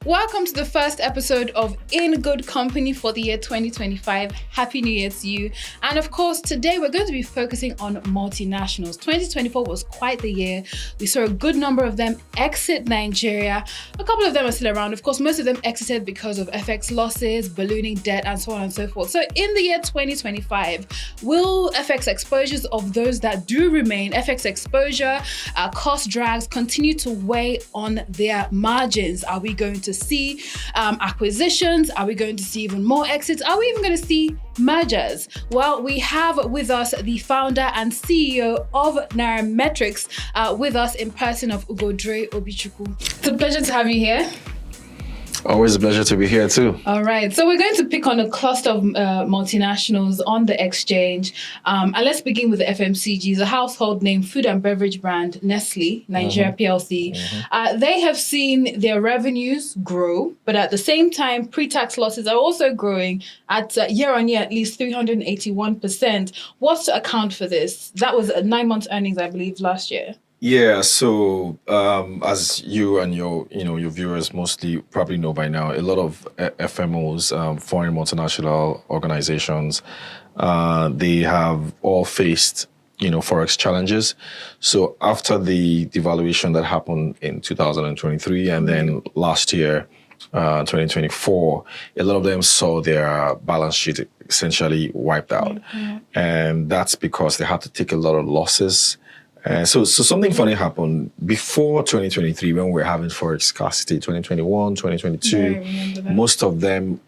Welcome to the first episode of In Good Company for the year 2025. Happy New Year to you. And of course, today we're going to be focusing on multinationals. 2024 was quite the year. We saw a good number of them exit Nigeria. A couple of them are still around. Of course, most of them exited because of FX losses, ballooning debt, and so on and so forth. So in the year 2025, will FX exposures of those that do remain, FX exposure, cost drags, continue to weigh on their margins? Are we going to see acquisitions? Are we going to see even more exits? Are we even going to see mergers? Well, we have with us the founder and CEO of Nairametrics with us in person of Ugodre Obichukwu. It's a pleasure to have you here. Always a pleasure to be here too. All right, so we're going to pick on a cluster of multinationals on the exchange. And let's begin with the FMCGs, a household name food and beverage brand, Nestlé Nigeria Plc. They have seen their revenues grow, but at the same time, pre-tax losses are also growing at year-on-year at least 381%. What's to account for this? That was 9 months earnings, I believe, last year. Yeah, so as you and your viewers mostly probably know by now, a lot of FMOs, foreign multinational organizations, they have all faced forex challenges. So after the devaluation that happened in 2023 and then last year, 2024, a lot of them saw their balance sheet essentially wiped out, and that's because they had to take a lot of losses. So something funny happened before 2023 when we were having forex scarcity, 2021, 2022. Most of them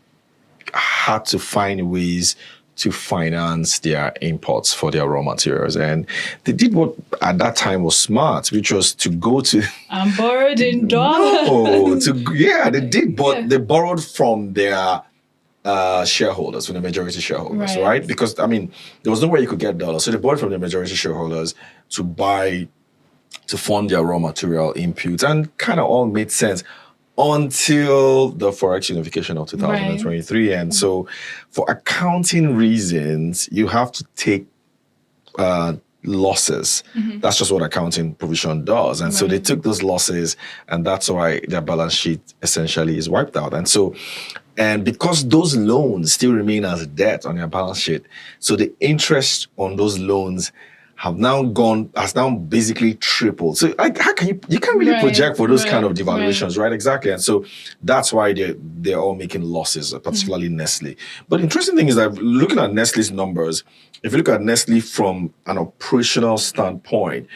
had to find ways to finance their imports for their raw materials. And they did what at that time was smart, which was to go to... And borrowed in dollars. They did, but they borrowed from their... shareholders, from the majority shareholders, right? Because, there was no way you could get dollars. So they bought from the majority shareholders to fund their raw material inputs, and kind of all made sense until the Forex unification of 2023. And so for accounting reasons, you have to take losses. That's just what accounting provision does. And so they took those losses, and that's why their balance sheet essentially is wiped out. And because those loans still remain as debt on your balance sheet, so the interest on those loans has now basically tripled. So how can you can't really project for those kind of devaluations, right? Exactly. And so that's why they're all making losses, particularly Nestle. But the interesting thing is that looking at Nestle's numbers, if you look at Nestle from an operational standpoint,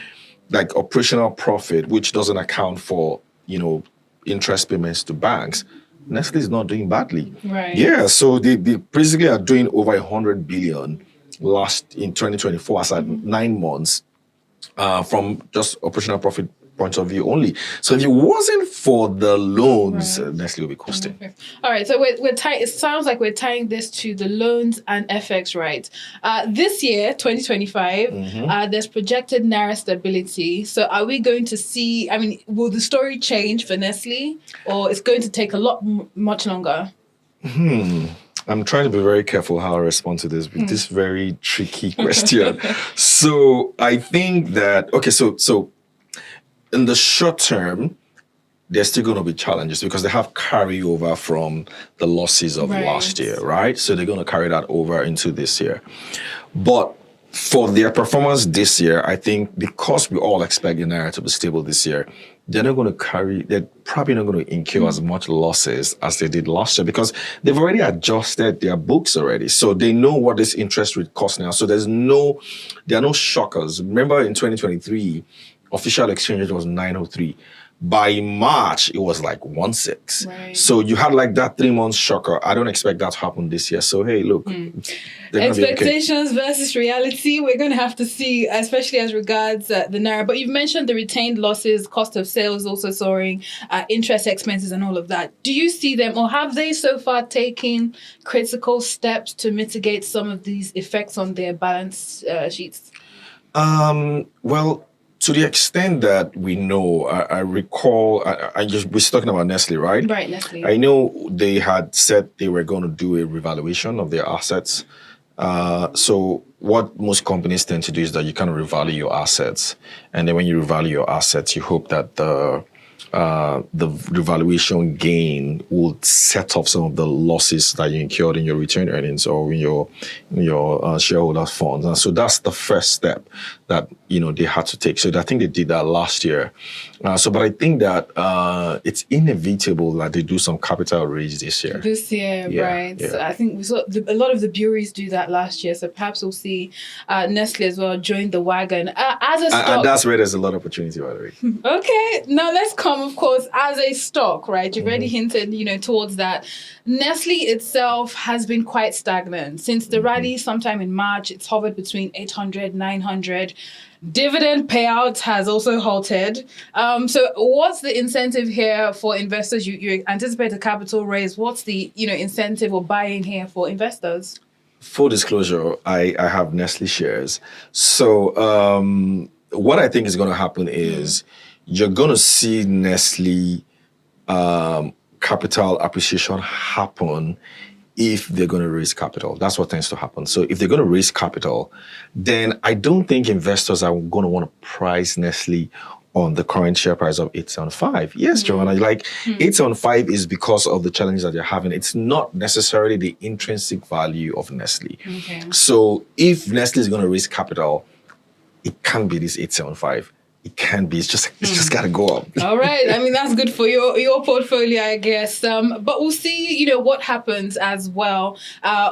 like operational profit, which doesn't account for, interest payments to banks, Nestle is not doing badly. Yeah, so they basically are doing over 100 billion in 2024 as at 9 months from just operational profit point of view only. So if it wasn't for the loans, Nestle will be coasting. All right, so we're tying. It sounds like we're tying this to the loans and FX, right? This year, 2025, there's projected naira stability. So are we going to see? Will the story change for Nestle, or it's going to take much longer? I'm trying to be very careful how I respond to this very tricky question. So I think that so in the short term, there's still going to be challenges because they have carryover from the losses of last year, right? So they're going to carry that over into this year. But for their performance this year, I think because we all expect the naira to be stable this year, they're probably not going to incur as much losses as they did last year because they've already adjusted their books already. So they know what this interest rate costs now. So there are no shockers. Remember in 2023, official exchange rate was 903. By March, it was like 1.6. So you had like that 3 months shocker. I don't expect that to happen this year. So, hey, look. Expectations versus reality. We're going to have to see, especially as regards the naira. But you've mentioned the retained losses, cost of sales also soaring, interest expenses and all of that. Do you see them, or have they so far taken critical steps to mitigate some of these effects on their balance sheets? Well, to the extent that we know, I recall, I was talking about Nestle, right? Right, Nestle. I know they had said they were going to do a revaluation of their assets. So what most companies tend to do is that you kind of revalue your assets. And then when you revalue your assets, you hope that the the revaluation gain will set off some of the losses that you incurred in your retained earnings or in your shareholder funds. And so that's the first step that they had to take. So I think they did that last year. But I think that it's inevitable that they do some capital raise this year. Right? Yeah. So I think we saw a lot of the breweries do that last year. So perhaps we'll see Nestle as well join the wagon as a stock. And that's where there's a lot of opportunity, by the way. Okay, now let's come, of course, as a stock, right? You've already hinted, towards that. Nestle itself has been quite stagnant since the rally sometime in March. It's hovered between 800, 900. Dividend payout has also halted. So what's the incentive here for investors? You anticipate a capital raise. What's the incentive or buy-in here for investors? Full disclosure, I have Nestle shares. So what I think is going to happen is you're going to see Nestle capital appreciation happen if they're going to raise capital. That's what tends to happen. So if they're going to raise capital, then I don't think investors are going to want to price Nestle on the current share price of 875. Yes, Joanna, 875 is because of the challenges that you're having. It's not necessarily the intrinsic value of Nestle. Okay. So if Nestle is going to raise capital, it can't be this 875. It can be. It's just got to go up. All right. I mean, that's good for your portfolio, I guess. But we'll see, what happens as well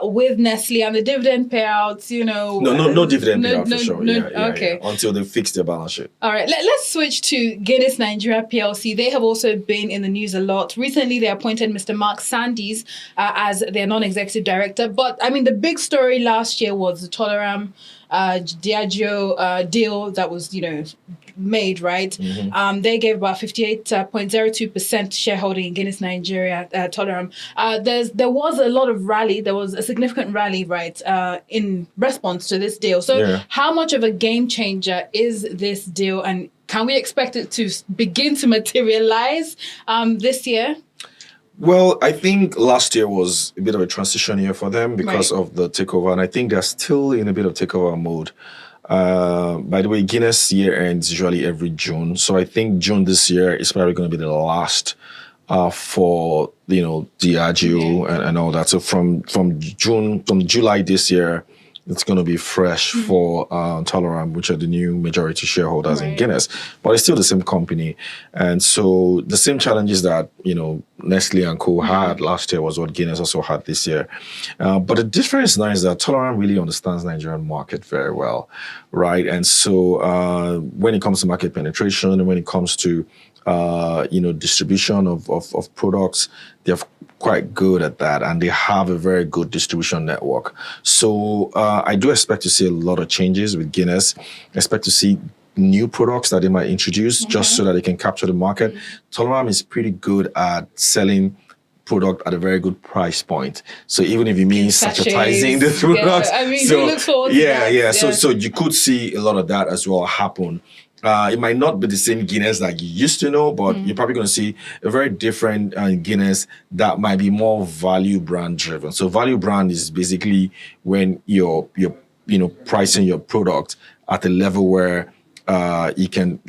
with Nestle and the dividend payouts. No dividend payout for sure. Okay. Yeah. Until they fix their balance sheet. All right. Let's switch to Guinness Nigeria Plc. They have also been in the news a lot. Recently, they appointed Mr. Mark Sandys as their non-executive director. But I mean, the big story last year was the Toleram Diageo deal that was, made, right? They gave about 58.02% shareholding in Guinness Nigeria, Toleram. There was a lot of rally. There was a significant rally, right, in response to this deal. So how much of a game changer is this deal, and can we expect it to begin to materialize this year? Well, I think last year was a bit of a transition year for them because of the takeover, and I think they're still in a bit of takeover mode. By the way, Guinness year ends usually every June. So I think June this year is probably going to be the last for, Diageo and all that. So from July this year, it's going to be fresh for Toleram, which are the new majority shareholders in Guinness. But it's still the same company. And so the same challenges that, Nestle and Co. had last year was what Guinness also had this year. But the difference now is that Toleram really understands the Nigerian market very well, right? And so when it comes to market penetration and when it comes to distribution of products, they're quite good at that, and they have a very good distribution network. So I do expect to see a lot of changes with Guinness. I expect to see new products that they might introduce just so that they can capture the market. Toleram is pretty good at selling product at a very good price point. So even if it means sachetizing the products, who looks forward to that? So you could see a lot of that as well happen. It might not be the same Guinness that you used to know, but you're probably going to see a very different Guinness that might be more value brand driven. So value brand is basically when you're pricing your product at a level where you can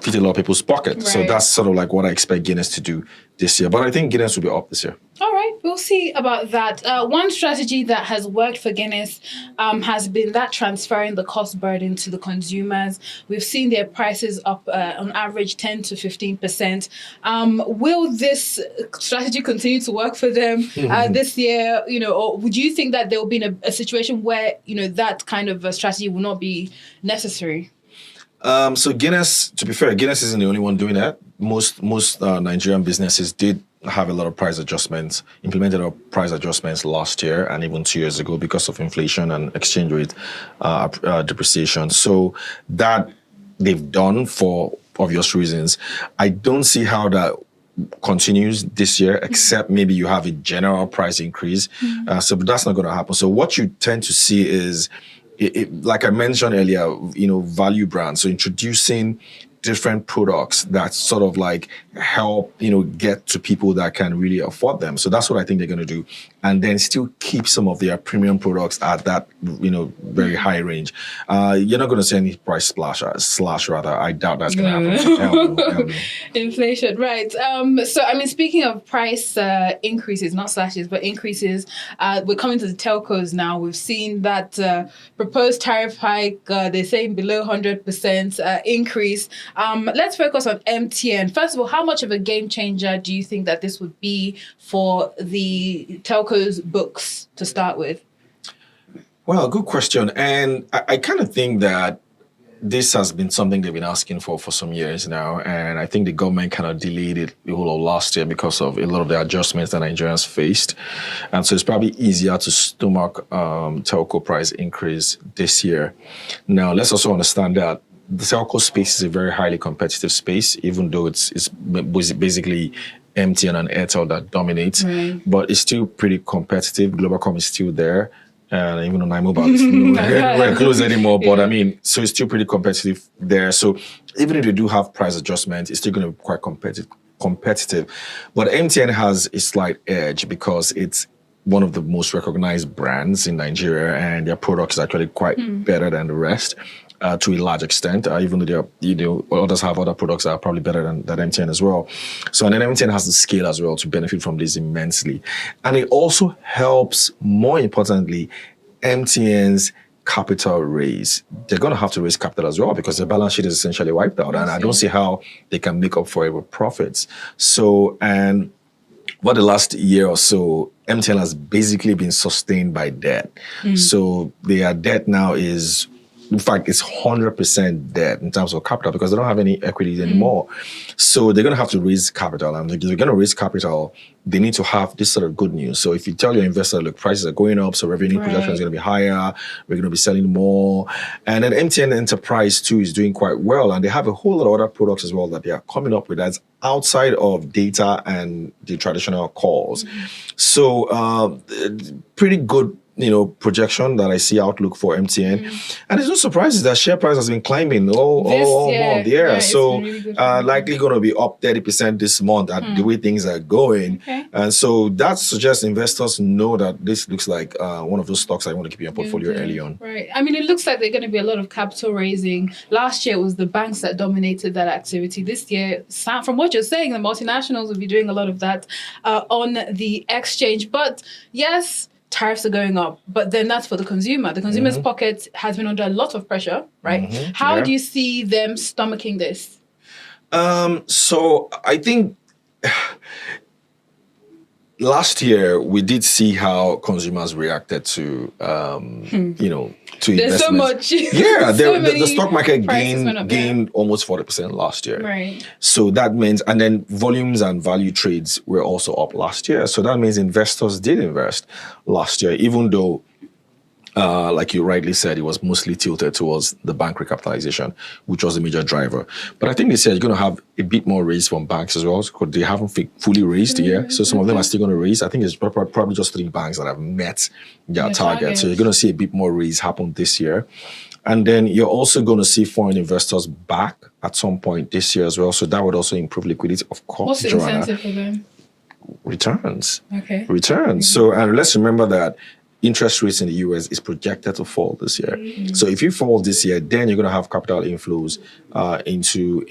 fit a lot of people's pockets. So that's sort of like what I expect Guinness to do this year. But I think Guinness will be up this year. All right, we'll see about that. One strategy that has worked for Guinness has been that transferring the cost burden to the consumers. We've seen their prices up on average 10 to 15%. Will this strategy continue to work for them this year? Or would you think that there will be a situation where that kind of a strategy will not be necessary? So Guinness, to be fair, Guinness isn't the only one doing that. Most Nigerian businesses did have a lot of price adjustments, implemented price adjustments last year and even 2 years ago because of inflation and exchange rate depreciation. So that they've done for obvious reasons. I don't see how that continues this year, except maybe you have a general price increase. So that's not going to happen. So what you tend to see is, like I mentioned earlier, value brands. So introducing different products that sort of like help, get to people that can really afford them. So that's what I think they're going to do. And then still keep some of their premium products at that, very high range. You're not going to see any price slash rather. I doubt that's going to happen. Hell no. Inflation, right. Speaking of price increases, not slashes, but increases, we're coming to the telcos now. We've seen that proposed tariff hike, they're saying below 100% increase. Let's focus on MTN. First of all, how much of a game changer do you think that this would be for the telcos books to start with? Well, good question. And I kind of think that this has been something they've been asking for some years now. And I think the government kind of delayed it the whole of last year because of a lot of the adjustments that Nigerians faced. And so it's probably easier to stomach telco price increase this year. Now, let's also understand that the telco space is a very highly competitive space, even though it's basically MTN and Airtel that dominate. Right. But it's still pretty competitive. Globalcom is still there. And even on iMobile, it's not close anymore. But so it's still pretty competitive there. So even if they do have price adjustment, it's still going to be quite competitive. But MTN has a slight edge because it's one of the most recognized brands in Nigeria, and their product is actually quite better than the rest to a large extent. Even though others have other products that are probably better than MTN as well. So and then MTN has the scale as well to benefit from this immensely, and it also helps. More importantly, MTN's capital raise. They're going to have to raise capital as well because the balance sheet is essentially wiped out, and I don't see how they can make up for it with profits. So and. For the last year or so, MTN has basically been sustained by debt. So their debt now is, in fact, it's 100% debt in terms of capital because they don't have any equities anymore. So they're going to have to raise capital. And if they're going to raise capital, they need to have this sort of good news. So if you tell your investor, look, prices are going up, so revenue projection is going to be higher, we're going to be selling more. And then MTN Enterprise too is doing quite well. And they have a whole lot of other products as well that they are coming up with that's outside of data and the traditional calls. So pretty good projection that I see outlook for MTN. And it's no surprise that share price has been climbing all month. Yeah. Right, so really likely going to be up 30% this month at the way things are going. Okay. And so that suggests investors know that this looks like one of those stocks I want to keep in your portfolio early on. Right. It looks like there's going to be a lot of capital raising. Last year it was the banks that dominated that activity. This year, from what you're saying, the multinationals will be doing a lot of that on the exchange. But yes, tariffs are going up, but then that's for the consumer. The consumer's pocket has been under a lot of pressure, right? How do you see them stomaching this? So I think last year we did see how consumers reacted to, to There's investments. so much. Yeah, the stock market gained almost 40% last year. Right. So that means, and then volumes and value trades were also up last year. So that means investors did invest last year, even though, like you rightly said, it was mostly tilted towards the bank recapitalization, which was the major driver. But I think they said you're going to have a bit more raise from banks as well, because they haven't fully raised yet. So some of them are still going to raise. I think it's probably just 3 banks that have met their target. So you're going to see a bit more raise happen this year. And then you're also going to see foreign investors back at some point this year as well. So that would also improve liquidity, of course. What's the incentive for them? Returns. Okay. Returns. So and let's remember that interest rates in the US is projected to fall this year. So if you fall this year, then you're going to have capital inflows into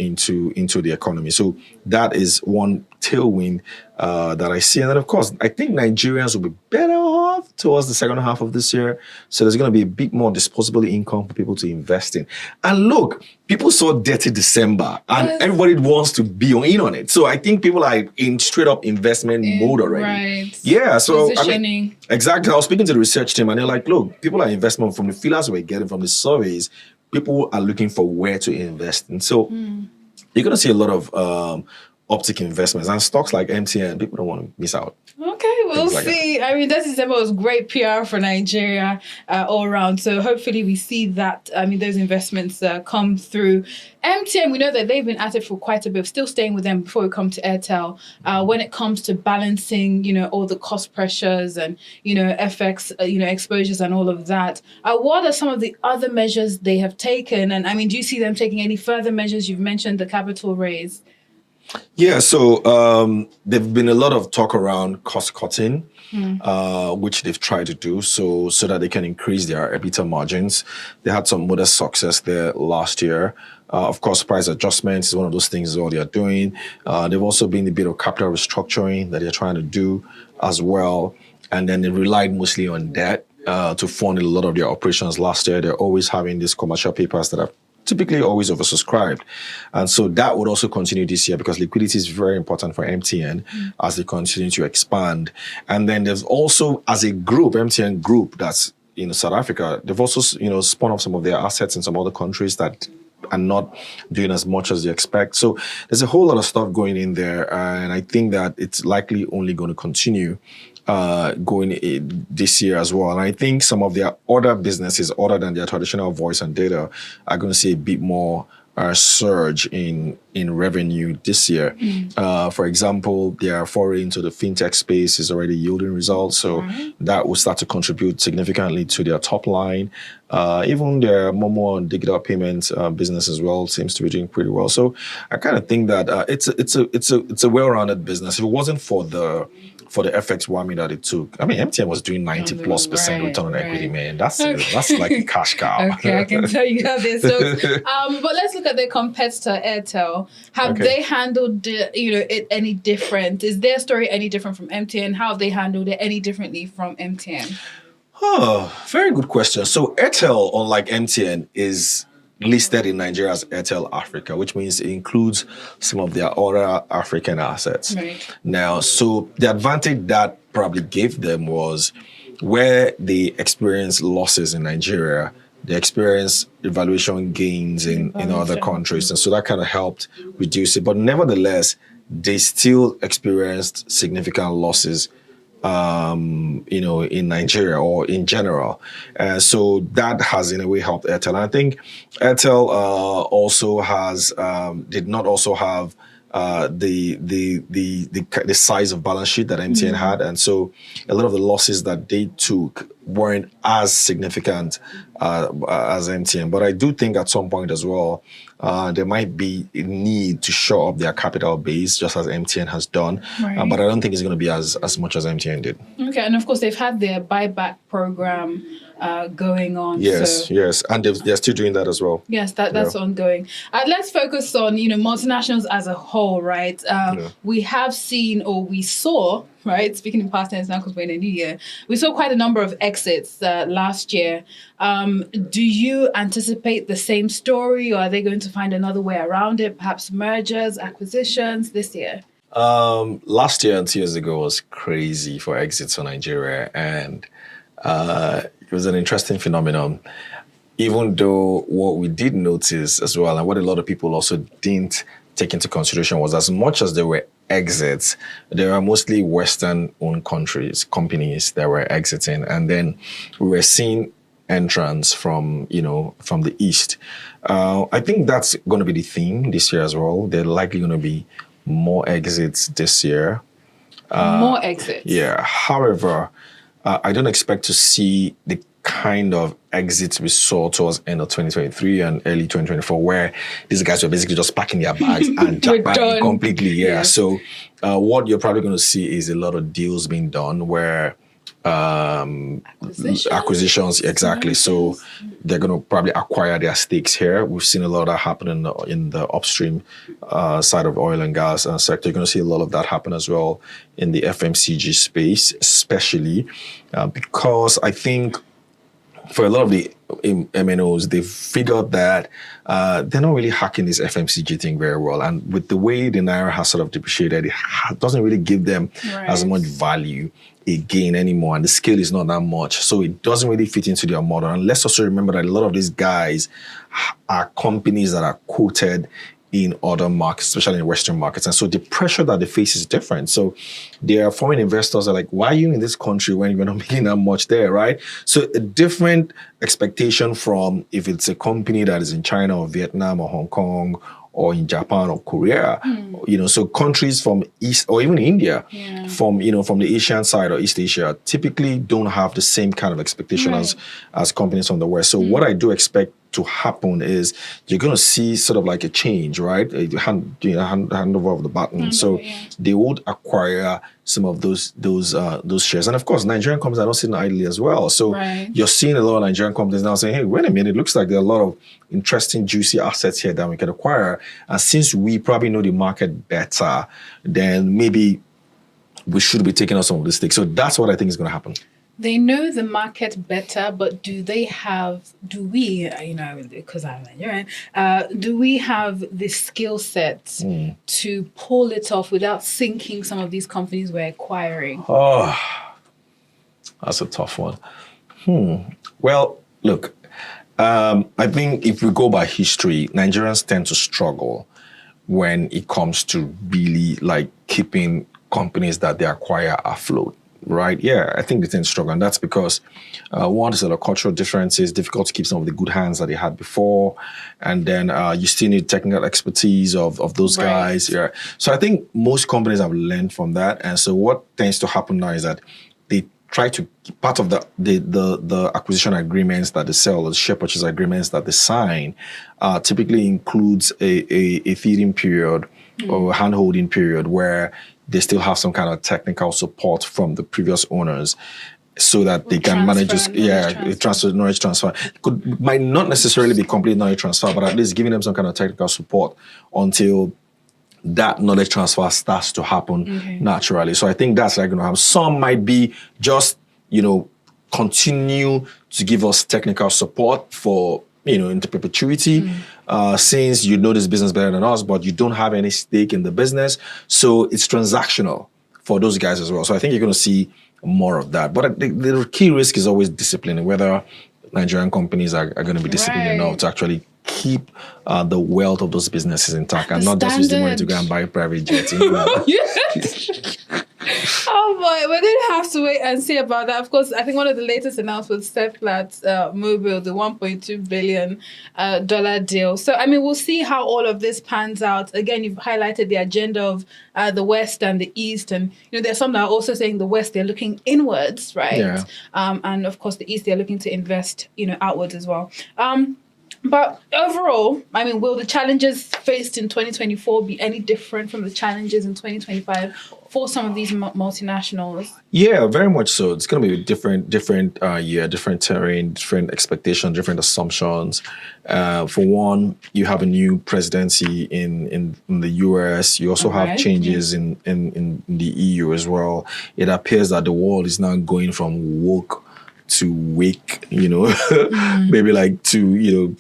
the economy. So that is one tailwind that I see. And then, of course, I think Nigerians will be better off towards the second half of this year. So there's going to be a bit more disposable income for people to invest in. And look, people saw Dirty December and everybody wants to be in on it. So I think people are in straight up investment mode already. Right. Yeah. So positioning. Exactly. I was speaking to the research team and they're like, look, people are investment from the feelers we're getting from the surveys. People are looking for where to invest. And so you're going to see a lot of uptick in investments and stocks like MTN. People don't want to miss out. Okay. Okay, we'll Things like see. I mean, that December was great PR for Nigeria all around. So hopefully we see that, those investments come through. MTN, we know that they've been at it for quite a bit. Still staying with them before we come to Airtel. When it comes to balancing, all the cost pressures and, FX, exposures and all of that. What are some of the other measures they have taken? And I mean, do you see them taking any further measures? You've mentioned the capital raise. Yeah, so there've been a lot of talk around cost cutting, which they've tried to do so that they can increase their EBITDA margins. They had some modest success there last year. Of course, price adjustments is one of those things is what they are doing. They've also been a bit of capital restructuring that they're trying to do as well. And then they relied mostly on debt to fund a lot of their operations last year. They're always having these commercial papers that are typically always oversubscribed. And so that would also continue this year because liquidity is very important for MTN as they continue to expand. And then there's also, as a group, MTN Group, that's in South Africa, they've also, spun off some of their assets in some other countries that are not doing as much as they expect. So there's a whole lot of stuff going in there. And I think that it's likely only going to continue going this year as well. And I think some of their other businesses, other than their traditional voice and data, are going to see a bit more surge in revenue this year. For example, their foray into the fintech space is already yielding results. So that will start to contribute significantly to their top line. Even their Momo and digital payments business as well seems to be doing pretty well. So I kind of think that it's a well-rounded business. If it wasn't for the FX whammy that it took, I mean, MTN was doing 90+% return on equity, man. That's like a cash cow. Okay, I can tell you how this looks. But let's look at their competitor, Airtel. Have they handled it any different? Is their story any different from MTN? How have they handled it any differently from MTN? Oh, very good question. So Airtel, unlike MTN, is listed in Nigeria as Airtel Africa, which means it includes some of their other African assets. Right. Now, so the advantage that probably gave them was where they experienced losses in Nigeria, they experienced evaluation gains in other countries. And so that kind of helped reduce it. But nevertheless, they still experienced significant losses in Nigeria or in general. So that has in a way helped Airtel. And I think Airtel also did not also have the size of balance sheet that MTN had. And so a lot of the losses that they took weren't as significant as MTN. But I do think at some point as well, there might be a need to shore up their capital base, just as MTN has done. Right. But I don't think it's going to be as much as MTN did. Okay, and of course they've had their buyback program going on. Yes, and they're still doing that as well. Yes, that's ongoing. Let's focus on multinationals as a whole, right? We have seen, or we saw, right? Speaking in past tense now because we're in a new year, we saw quite a number of exits last year. Do you anticipate the same story, or are they going to find another way around it? Perhaps mergers, acquisitions this year? Last year and 2 years ago was crazy for exits for Nigeria, and it was an interesting phenomenon. Even though what we did notice as well, and what a lot of people also didn't take into consideration, was as much as there were exits, there are mostly Western-owned companies that were exiting, and then we were seeing entrants from the East. I think that's going to be the theme this year as well. They're likely going to be more exits this year. More exits? Yeah. However, I don't expect to see the kind of exits we saw towards end of 2023 and early 2024, where these guys were basically just packing their bags and jackpotting completely. Yeah. So what you're probably going to see is a lot of deals being done where acquisitions, exactly. So they're going to probably acquire their stakes here. We've seen a lot of that happen in the upstream side of oil and gas sector. You're going to see a lot of that happen as well in the FMCG space, especially because I think for a lot of the MNOs, they've figured that they're not really hacking this FMCG thing very well. And with the way the Naira has sort of depreciated, it doesn't really give them as much value again anymore. And the scale is not that much. So it doesn't really fit into their model. And let's also remember that a lot of these guys are companies that are quoted in other markets, especially in Western markets. And so the pressure that they face is different. So their foreign investors are like, why are you in this country when you're not making that much there, right? So a different expectation from if it's a company that is in China or Vietnam or Hong Kong or in Japan or Korea, so countries from East or even India, from the Asian side or East Asia, typically don't have the same kind of expectation as companies from the West. So what I do expect to happen is you're going to see sort of like a change, right? A handover of the baton. They would acquire some of those shares. And of course, Nigerian companies are not sitting idly as well. So you're seeing a lot of Nigerian companies now saying, hey, wait a minute, it looks like there are a lot of interesting, juicy assets here that we can acquire. And since we probably know the market better, then maybe we should be taking out some of the stakes. So that's what I think is going to happen. They know the market better, but do we, because I'm Nigerian, do we have the skill set to pull it off without sinking some of these companies we're acquiring? Oh, that's a tough one. Well, look, I think if we go by history, Nigerians tend to struggle when it comes to really like keeping companies that they acquire afloat. Right. Yeah, I think they tend to struggle. And that's because one, there's a lot of cultural differences, difficult to keep some of the good hands that they had before. And then you still need technical expertise of those guys. Yeah. So I think most companies have learned from that. And so what tends to happen now is that they try to, part of the acquisition agreements that they sell, the share purchase agreements that they sign, typically includes a feeding period or a hand-holding period where they still have some kind of technical support from the previous owners so that they can manage knowledge transfer. Might not necessarily be complete knowledge transfer, but at least giving them some kind of technical support until that knowledge transfer starts to happen naturally. So I think that's like going to have some might be just, continue to give us technical support for, into perpetuity, since you know this business better than us, but you don't have any stake in the business. So it's transactional for those guys as well. So I think you're going to see more of that. But the key risk is always discipline, whether Nigerian companies are going to be disciplined enough to actually keep the wealth of those businesses intact and not just use the money to go and buy private jets. Oh boy, we're going to have to wait and see about that. Of course, I think one of the latest announcements, Seplat Mobile, the $1.2 billion deal. So, I mean, we'll see how all of this pans out. Again, you've highlighted the agenda of the West and the East. And, there's some that are also saying the West, they're looking inwards, right? Yeah. And of course, the East, they're looking to invest, outwards as well. But overall, I mean, will the challenges faced in 2024 be any different from the challenges in 2025 for some of these multinationals? Yeah, very much so. It's going to be a different year, different terrain, different expectations, different assumptions. For one, you have a new presidency in the US. You also have changes in the EU as well. It appears that the world is now going from woke to wake, maybe like to,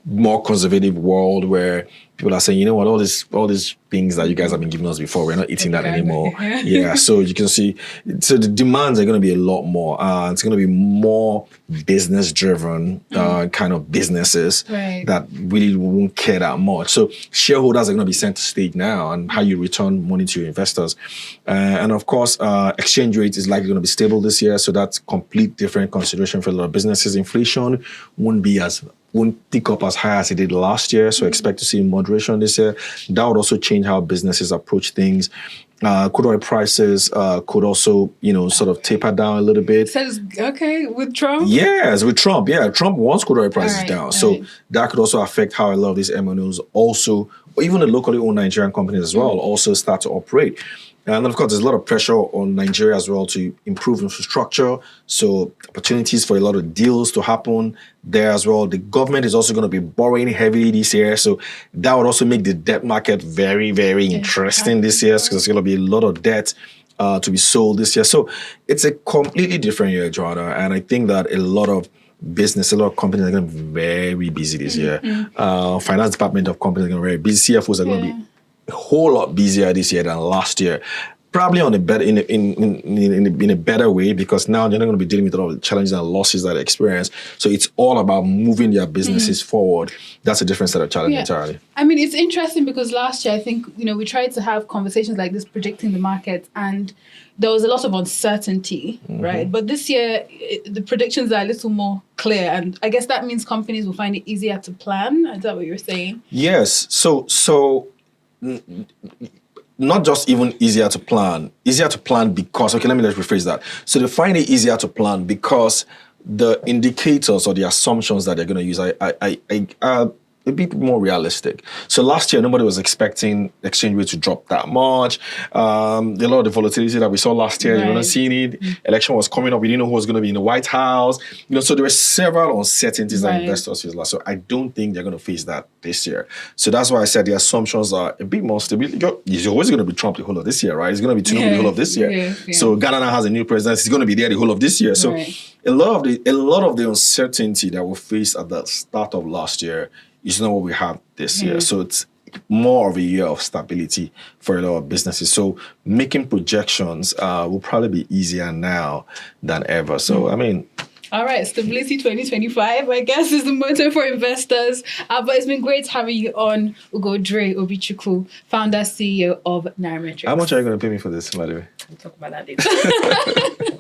more conservative world where people are saying, all these things that you guys have been giving us before, we're not eating that anymore. Yeah. So you can see, so the demands are going to be a lot more. It's going to be more business driven kind of businesses that really won't care that much. So shareholders are going to be center stage now and how you return money to your investors. And of course, exchange rate is likely going to be stable this year. So that's complete different consideration for a lot of businesses. Inflation won't tick up as high as it did last year. So expect to see moderation this year. That would also change how businesses approach things. Crude oil prices could also, sort of taper down a little bit. Says, okay, with Trump? Yes, with Trump. Yeah, Trump wants crude oil prices down. So that could also affect how a lot of these MNOs also, or even the locally owned Nigerian companies as well, also start to operate. And of course, there's a lot of pressure on Nigeria as well to improve infrastructure. So opportunities for a lot of deals to happen there as well. The government is also going to be borrowing heavily this year. So that would also make the debt market very, very interesting this year because there's going to be a lot of debt to be sold this year. So it's a completely different year, Joanna. And I think that a lot of companies are going to be very busy this year. Finance department of companies are going to be very busy. CFOs are going to be a whole lot busier this year than last year. probably on a better in a better way, because now they're not going to be dealing with all the challenges and losses that they experience. So it's all about moving their businesses forward. That's a different set of challenges entirely. I mean, it's interesting because last year I think we tried to have conversations like this predicting the market, and there was a lot of uncertainty, right? But this year the predictions are a little more clear, and I guess that means companies will find it easier to plan. Is that what you're saying? Yes. So not just even easier to plan because, okay, let me rephrase that. So they find it easier to plan because the indicators or the assumptions that they're going to use are a bit more realistic. So last year, nobody was expecting exchange rate to drop that much. A lot of the volatility that we saw last year, you're not seeing it. Election was coming up. We didn't know who was going to be in the White House. So there were several uncertainties that investors faced last year. So I don't think they're going to face that this year. So that's why I said the assumptions are a bit more stable. He's always going to be Trump the whole of this year, right? He's going to be Tinubu the whole of this year. So Ghana now has a new president. He's going to be there the whole of this year. So a lot of the uncertainty that we faced at the start of last year is not what we have this year. So it's more of a year of stability for a lot of businesses. So making projections will probably be easier now than ever. So, I mean... All right, Stability 2025, I guess, is the motto for investors. But it's been great having you on, Ugodre Obichukwu, founder, CEO of Nairametrics. How much are you going to pay me for this, by the way? We'll talk about that later.